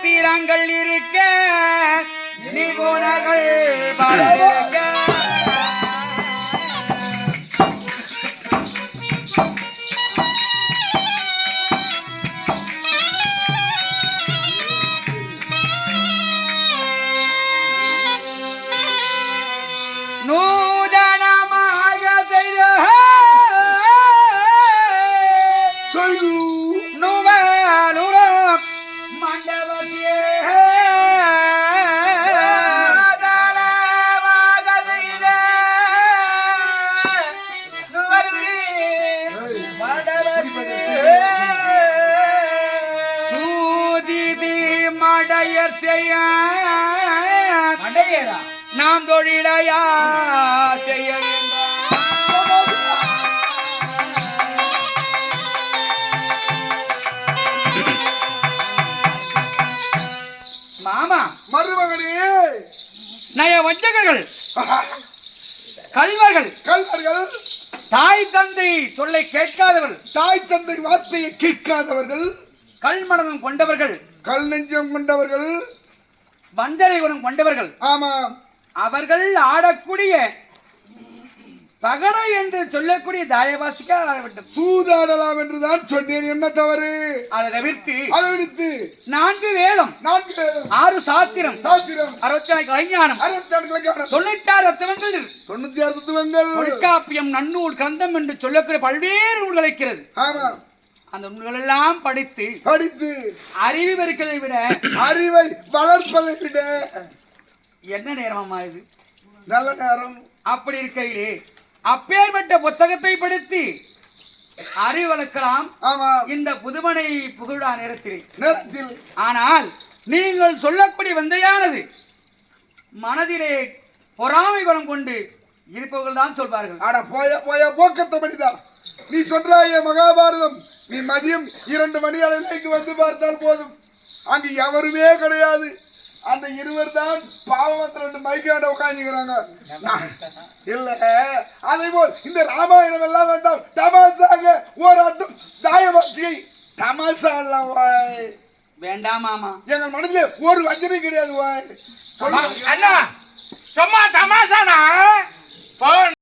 சாஸ்திரங்கள் இருக்க நிபுணர்கள் இருக்க நாம் தொழிலையா செய்ய மாமா மருமகனே நய வஞ்சகர்கள் கல்வர்கள் தாய் தந்தை சொல்லை கேட்காதவர்கள் தாய் தந்தை வார்த்தையை கேட்காதவர்கள் கல்மனதம் கொண்டவர்கள் கல் நெஞ்சம் கொண்டவர்கள் வஞ்சரை குணம் கொண்டவர்கள் ஆமா அவர்கள் ஆடக்கூடிய பகடை என்று சொல்லக்கூடிய தாயவாசிக்க சூதாடலாம் என்றுதான் சொன்னேன். என்ன தவறு? அதை தவிர்த்து 4 வேதம் 6 சாத்திரம் 64 கலைஞானம் 96 தத்துவங்கள் தொல்காப்பியம் நன்னூல் கந்தம் என்று சொல்லக்கூடிய பல்வேறு நூல்கள் இருக்கிறது. அந்த நூல்கள் எல்லாம் படித்து அறிவு பெருக்கதை விட அறிவை வளர்ப்பதை விட என்ன நேரமா இது? நல்ல நேரம். அப்படி இருக்கையிலே அப்பேற்பட்ட புத்தகத்தை படித்து அறிவு வளர்க்கலாம் இந்த புதுமனை புகழா நேரத்தில். ஆனால் நீங்கள் சொல்லக்கூடிய வந்தையானது மனதிலே பொறாமை குணம் கொண்டு இருப்பவர்கள் தான் சொல்வார்கள். ஆனா போய போக்கத்தை படிதான் நீ சொல்றாய மகாபாரதம். நீ மதியம் 2 மணி அளவுக்கு வந்து பார்த்தால் போதும், அங்கு எவருமே கிடையாது. அந்த 2 தான் பாவம் 2 மைக்காண்ட உட்காந்துக்கிறாங்க. இல்ல அதே போல் இந்த ராமாயணம் எல்லாம் வேண்டாம், தமாசாக ஓராட்டம் தாயவாசியை தமாசா எல்லாம் வேண்டாம் மாமா. எங்க மனதில் ஒரு வஞ்சனை கிடையாது. அண்ணா சும்மா தமாசானா